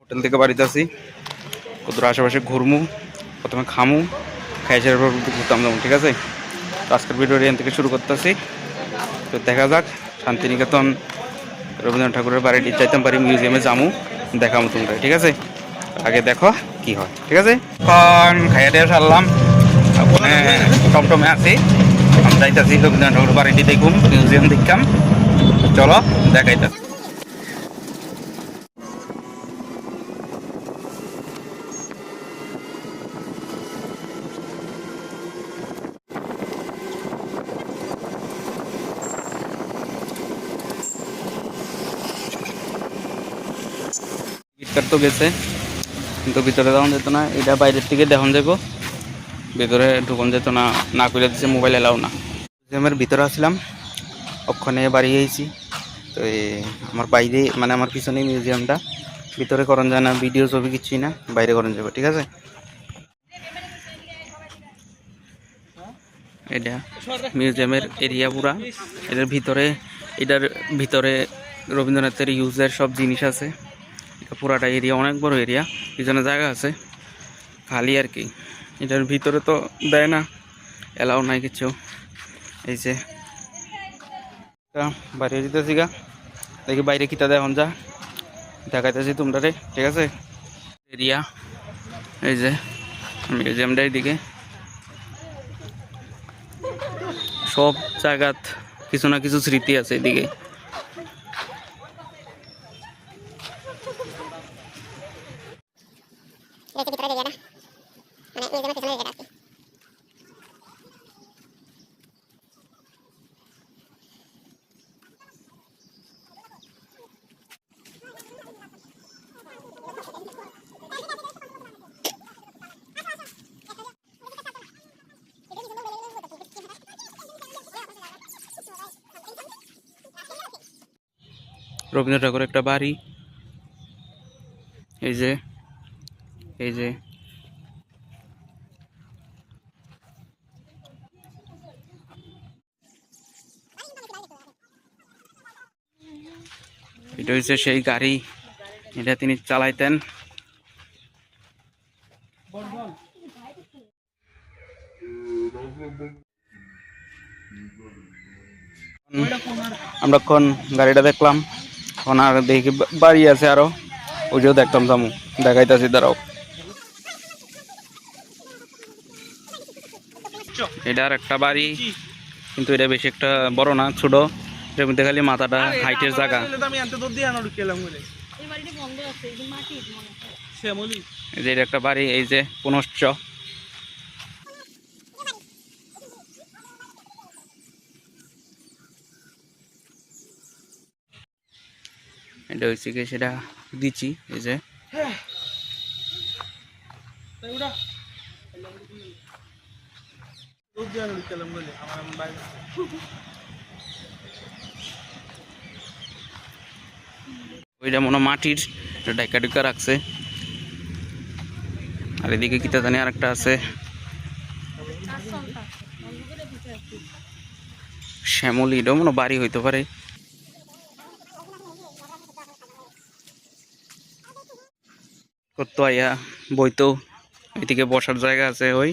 Hotel থেকে বাড়িতে আসি, কত আশেপাশে ঘুরমু, প্রথমে খামু, খাই সারার পর ঘুরতাম যাবো। ঠিক আছে, তো আজকের ভিডিও এখান থেকে শুরু করতেছি। তো দেখা যাক, শান্তিনিকেতন রবীন্দ্রনাথ ঠাকুরের বাড়িটি চাইতাম পারি মিউজিয়ামে যামু, দেখামো তোমরা। ঠিক আছে, আগে দেখো কি হয়। ঠিক আছে, এখন খাইয়া দিয়ে সারলাম, টমটমে আছি, আমি যাইতেছি রবীন্দ্রনাথ ঠাকুরের বাড়িটি দেখুন, মিউজিয়াম দেখলাম। চলো দেখাইতেছি। ভিতর তো গেছে, কিন্তু ভিতরে যাওয়া যেত না, এটা বাইরের থেকে দেখান যাবো, ভিতরে ঢুকন যেত না, না করে দিচ্ছে মোবাইল এলাও না। মিউজিয়ামের ভিতরে আসলাম, ওখানে বাড়ি গেছি। তো আমার বাইরে মানে আমার পিছনে মিউজিয়ামটা, ভিতরে করণ যায় না, ভিডিও ছবি কিছুই না, বাইরে করণ যাবে। ঠিক আছে, এটা মিউজিয়ামের এরিয়া পুরা, এটার ভিতরে রবীন্দ্রনাথের ইউজের সব জিনিস আছে। এটা পুরাটা এরিয়া, অনেক বড় এরিয়া, পিছনে জায়গা আছে খালি আর কি। এটার ভিতরে তো দেয় না, এলাও নাই কিছু। এই যে বাইরে যেতেছি গা, দেখি বাইরে কিতা দেয় যা দেখাইতেছি তোমরা রে। ঠিক আছে, এরিয়া এই যে মিউজিয়ামটা এইদিকে, সব জায়গাত কিছু না কিছু স্মৃতি আছে এদিকে। রবীন্দ্রনাথ ঠাকুরের একটা বাড়ি, এই যে এই যে এটা হচ্ছে সেই গাড়ি, এটা তিনি চালাইতেন। আমরা এখন গাড়িটা দেখলাম, এখন আর দেখি বাড়ি আছে আরো, ওইটাও দেখতাম যামু, দেখাইতেছি দাঁড়াও। এটা আর একটা বাড়ি, কিন্তু এটা বেশি একটা বড় না, ছোট, এর মধ্যে খালি মাথাটা হাইটের জায়গা। এই যে এটা একটা বাড়ি, এই যে পুনশ্চ, এটা হচ্ছে কি সেটা দিচ্ছি। এই যে ওইটা মনে মাটির, ডাইকা ডুকা রাখছে। আর এদিকে কিতা জানি আর একটা আছে, শ্যামলি, এটাও মনে বাড়ি হইতে পারে। কত আইয়া বইতো, এদিকে বসার জায়গা আছে, ওই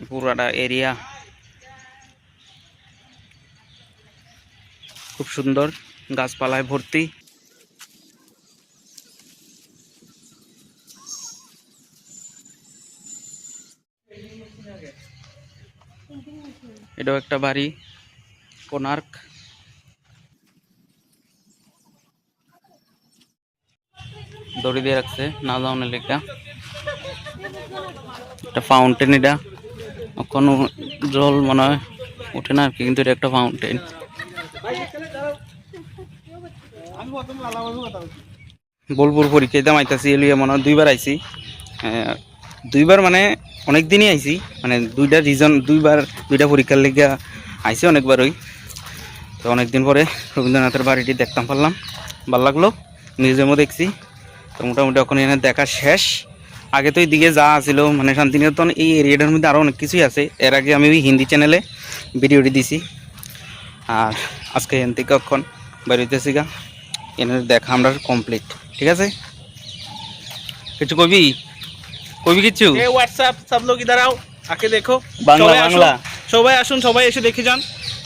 পুরাটা এরিয়া খুব সুন্দর, গাছপালায় ভর্তি। এটাও একটা বাড়ি, কোনার্ক। দড়ি দিয়ে রাখছে না যাওয়ার লেখা, একটা ফাউন্টেন, এটা কোনো জল মনে হয় ওঠে না আর কি, কিন্তু এটা একটা ফাউন্টেন। বোলপুর পরীক্ষা দিতাম আইতাছি, এলিয়ে মনে হয় দুইবার আইছি, দুইবার মানে অনেক দিনই আইছি, মানে দুইটা পরীক্ষার লেগে আইছি অনেকবারই। তো অনেকদিন পরে রবীন্দ্রনাথের বাড়িটি দেখতাম পারলাম, ভালো লাগলো, মিউজিয়ামও দেখছি। তো মোটামুটি এখন এখানে দেখা শেষ। আগে তো এইদিকে যা আছিল মানে শান্তিনিকেতন এই এরিয়াটার মধ্যে আরও অনেক কিছুই আছে, এর আগে আমি ওই হিন্দি চ্যানেলে ভিডিওটি দিছি। আর আজকে এখান থেকে কখন বেরোইতেছি গা, এনে দেখা আমরা কমপ্লিট। ঠিক আছে, কিছু কবি কবি কিছু ये व्हाट्सएप सब लोग इधर आओ आके देखो বাংলা সবাই আসুন, বাংলা সবাই আসুন, সবাই এসে দেখে যান।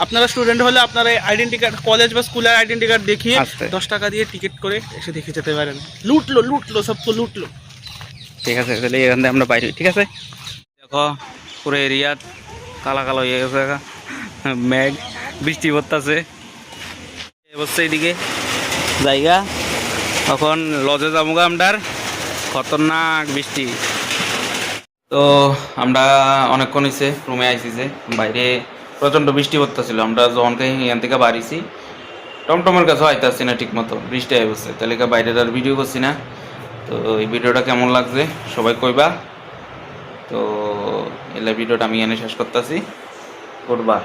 আপনারা স্টুডেন্ট হলে আপনারা আইডেন্টি কার্ড, কলেজ বা স্কুলের আইডেন্টি কার্ড দেখিয়ে আস্তে। 10 টাকা দিয়ে টিকিট করে এসে দেখে যেতে পারেন। লুট লো সবকো লুট লো। ঠিক আছে, তাহলে এখান থেকে আমরা বাইরে। ঠিক আছে, দেখো পুরো এরিয়া কালা কালো হয়ে গেছে, মেঘ বৃষ্টি পড়তেছে অবস্থা এদিকে জায়গা। তখন লজে যাবো গা, আমরার খতরনাক বৃষ্টি। তো আমরা অনেকক্ষণ হয়েছে রুমে আইসি, যে বাইরে প্রচণ্ড বৃষ্টি পড়তেছিল। আমরা যখনকে এখান থেকে বাড়িছি টমটমের কাছেও আইতেছি না ঠিক মতো, বৃষ্টি আই বসছে, তাহলে বাইরের আর ভিডিও করছি না। তো এই ভিডিওটা কেমন লাগছে সবাই কইবা। তো এলে ভিডিওটা আমি এনে শেষ করতেছি, করবা।